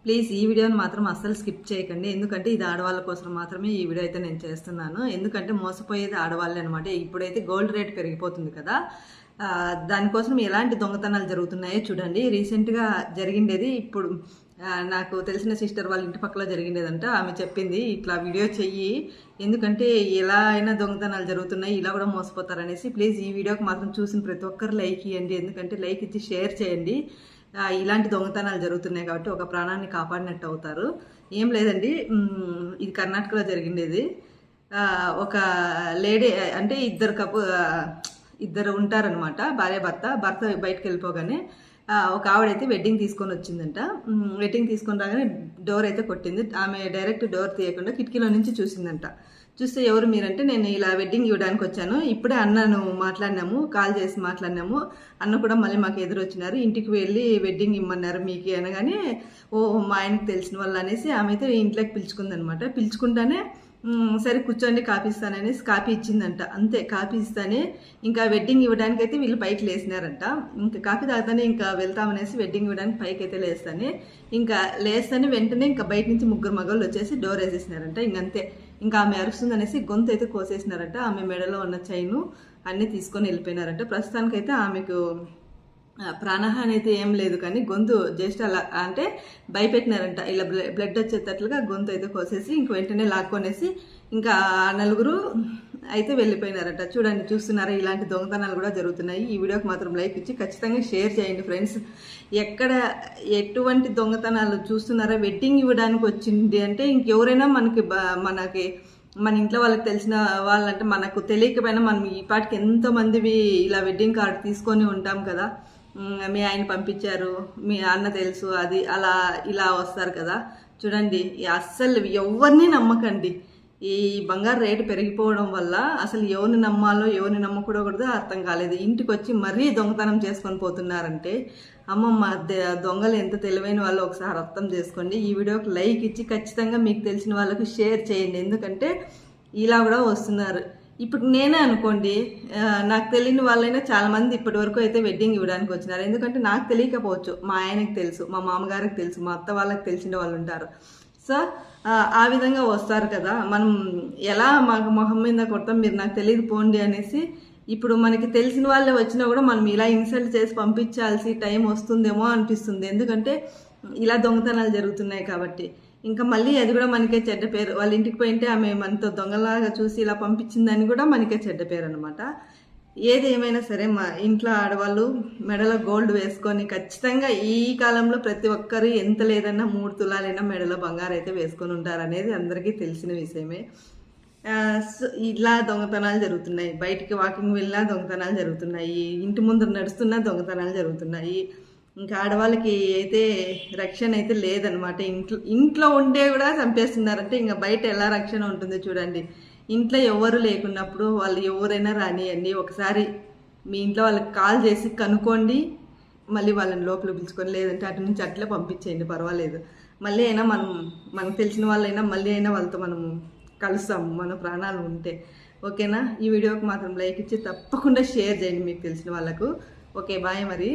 Please ఈ వీడియోని మాత్రం అస్సలు స్కిప్ చేయకండి, ఎందుకంటే ఇది ఆడవాళ్ళ కోసం మాత్రమే ఈ వీడియో అయితే నేను చేస్తున్నాను. ఎందుకంటే మోసపోయేది ఆడవాళ్ళే అనమాట. ఇప్పుడైతే గోల్డ్ రేట్ పెరిగిపోతుంది కదా, దానికోసం ఎలాంటి దొంగతనాలు జరుగుతున్నాయో చూడండి. రీసెంట్గా జరిగిండేది ఇప్పుడు నాకు తెలిసిన సిస్టర్ వాళ్ళ ఇంటి పక్కల జరిగిండేదంట. ఆమె చెప్పింది ఇట్లా వీడియో చెయ్యి, ఎందుకంటే ఎలా అయినా దొంగతనాలు జరుగుతున్నాయి, ఇలా కూడా మోసపోతారనేసి. ప్లీజ్ ఈ వీడియోకి మాత్రం చూసిన ప్రతి ఒక్కరు లైక్ ఇవ్వండి, ఎందుకంటే లైక్ ఇచ్చి షేర్ చేయండి. ఇలాంటి దొంగతనాలు జరుగుతున్నాయి కాబట్టి ఒక ప్రాణాన్ని కాపాడినట్టు అవుతారు. ఏం లేదండి, ఇది కర్ణాటకలో జరిగిండేది. ఒక లేడీ అంటే ఇద్దరు ఉంటారనమాట, భార్య భర్త బయటకు వెళ్ళిపోగానే ఒక ఆవిడైతే వెడ్డింగ్ తీసుకొని వచ్చిందంట. వెడ్డింగ్ తీసుకొని రాగానే డోర్ అయితే కొట్టింది. ఆమె డైరెక్ట్ డోర్ తీయకుండా కిటికీలో నుంచి చూసిందంట. చూస్తే ఎవరు మీరంటే, నేను ఇలా వెడ్డింగ్ ఇవ్వడానికి వచ్చాను, ఇప్పుడే అన్నను మాట్లాడినాము, కాల్ చేసి మాట్లాడినాము, అన్న కూడా మళ్ళీ మాకు ఎదురొచ్చినారు, ఇంటికి వెళ్ళి వెడ్డింగ్ ఇమ్మన్నారు మీకు అనగానే, ఓ మా ఆయనకు తెలిసిన వాళ్ళు అనేసి ఆమె అయితే ఇంట్లోకి పిలుచుకుందనమాట. పిలుచుకుంటానే సరే కూర్చోండి కాపీ ఇస్తాననేసి కాపీ ఇచ్చిందంట. అంతే, కాపీ ఇస్తానే ఇంకా వెడ్డింగ్ ఇవ్వడానికి అయితే వీళ్ళు పైకి లేసినారంట. ఇంకా కాపీ తాగుతానే ఇంకా వెళ్తామనేసి వెడ్డింగ్ ఇవ్వడానికి పైకి అయితే లేస్తానే వెంటనే ఇంకా బయట నుంచి ముగ్గురు మగవాళ్ళు వచ్చేసి డోర్ వేసేసినారంట. ఇంకంతే, ఇంకా ఆమె అరుస్తుంది అనేసి గొంతు అయితే కోసేసినారంట. ఆమె మెడలో ఉన్న చైను అన్నీ తీసుకొని వెళ్ళిపోయినారంట. ప్రస్తుతానికైతే ఆమెకు ప్రాణహాని అయితే ఏం లేదు, కానీ గొంతు జస్ట్ అలా అంటే భయపెట్టినారంట. ఇలా బ్లడ్ వచ్చేటట్లుగా గొంతు అయితే కోసేసి ఇంక వెంటనే లాక్కొనేసి ఇంకా నలుగురు అయితే వెళ్ళిపోయినారంట. చూడండి, చూస్తున్నారా, ఇలాంటి దొంగతనాలు కూడా జరుగుతున్నాయి. ఈ వీడియోకి మాత్రం లైక్ ఇచ్చి ఖచ్చితంగా షేర్ చేయండి ఫ్రెండ్స్. ఎక్కడ ఎటువంటి దొంగతనాలు చూస్తున్నారా? వెడ్డింగ్ ఇవ్వడానికి వచ్చింది అంటే ఇంకెవరైనా మన ఇంట్లో వాళ్ళకి తెలిసిన వాళ్ళంటే, మనకు తెలియకపోయినా మనం ఈ పాటికి ఎంతోమందివి ఇలా వెడ్డింగ్ కార్డు తీసుకొని ఉంటాం కదా. మీ ఆయన పంపించారు, మీ అన్న తెలుసు, అది అలా ఇలా వస్తారు కదా. చూడండి, అస్సలు ఎవరిని నమ్మకండి. ఈ బంగారు రేటు పెరిగిపోవడం వల్ల అసలు ఎవరిని నమ్మాలో ఎవరిని నమ్మకూడదో అర్థం కాలేదు. ఇంటికి వచ్చి మరీ దొంగతనం చేసుకొని పోతున్నారంటే, అమ్మమ్మ దొంగలు ఎంత తెలివైన వాళ్ళు ఒకసారి అర్థం చేసుకోండి. ఈ వీడియోకి లైక్ ఇచ్చి ఖచ్చితంగా మీకు తెలిసిన వాళ్ళకి షేర్ చేయండి, ఎందుకంటే ఇలా కూడా వస్తున్నారు. ఇప్పుడు నేనే అనుకోండి, నాకు తెలియని వాళ్ళైనా చాలామంది ఇప్పటి వరకు అయితే వెడ్డింగ్ ఇవ్వడానికి వచ్చినారు. ఎందుకంటే నాకు తెలియకపోవచ్చు, మా ఆయనకి తెలుసు, మా మామగారికి తెలుసు, మా అత్త వాళ్ళకి తెలిసిన వాళ్ళు ఉంటారు. సో ఆ విధంగా వస్తారు కదా. మనం ఎలా మొహం మీద కొడతాం, మీరు నాకు తెలియదు పోండి అనేసి. ఇప్పుడు మనకి తెలిసిన వాళ్ళే వచ్చినా కూడా మనం ఇలా ఇన్సల్ట్ చేసి పంపించాల్సి టైం వస్తుందేమో అనిపిస్తుంది, ఎందుకంటే ఇలా దొంగతనాలు జరుగుతున్నాయి కాబట్టి. ఇంకా మళ్ళీ అది కూడా మనకే చెడ్డ పేరు. వాళ్ళ ఇంటికి పోయింటే ఆమె మనతో దొంగలాగా చూసి ఇలా పంపించిందని కూడా మనకే చెడ్డ పేరు అనమాట. ఏది ఏమైనా సరే, మా ఇంట్లో ఆడవాళ్ళు మెడలో గోల్డ్ వేసుకొని ఖచ్చితంగా ఈ కాలంలో ప్రతి ఒక్కరు ఎంత లేదన్నా 3 తులాలైనా మెడలో బంగారు అయితే వేసుకొని ఉంటారు అనేది అందరికీ తెలిసిన విషయమే. ఇలా దొంగతనాలు జరుగుతున్నాయి. బయటికి వాకింగ్ వెళ్ళినా దొంగతనాలు జరుగుతున్నాయి, ఇంటి ముందు నడుస్తున్నా దొంగతనాలు జరుగుతున్నాయి. ఇంకా ఆడవాళ్ళకి అయితే రక్షణ అయితే లేదనమాట. ఇంట్లో ఉండే కూడా చంపేస్తున్నారంటే ఇంకా బయట ఎలా రక్షణ ఉంటుంది చూడండి. ఇంట్లో ఎవరు లేకున్నప్పుడు వాళ్ళు ఎవరైనా రానియండి, ఒకసారి మీ ఇంట్లో వాళ్ళకి కాల్ చేసి కనుక్కోండి, మళ్ళీ వాళ్ళని లోపల పిలుచుకొని, లేదంటే అటు నుంచి అట్లే పంపించేయండి, పర్వాలేదు. మళ్ళీ అయినా మనకు తెలిసిన వాళ్ళైనా మళ్ళీ అయినా వాళ్ళతో మనము కలుస్తాము, మన ప్రాణాలు ఉంటే. ఓకేనా? ఈ వీడియోకి మాత్రం లైక్ ఇచ్చి తప్పకుండా షేర్ చేయండి మీకు తెలిసిన వాళ్ళకు. ఓకే, బాయ్ మరి.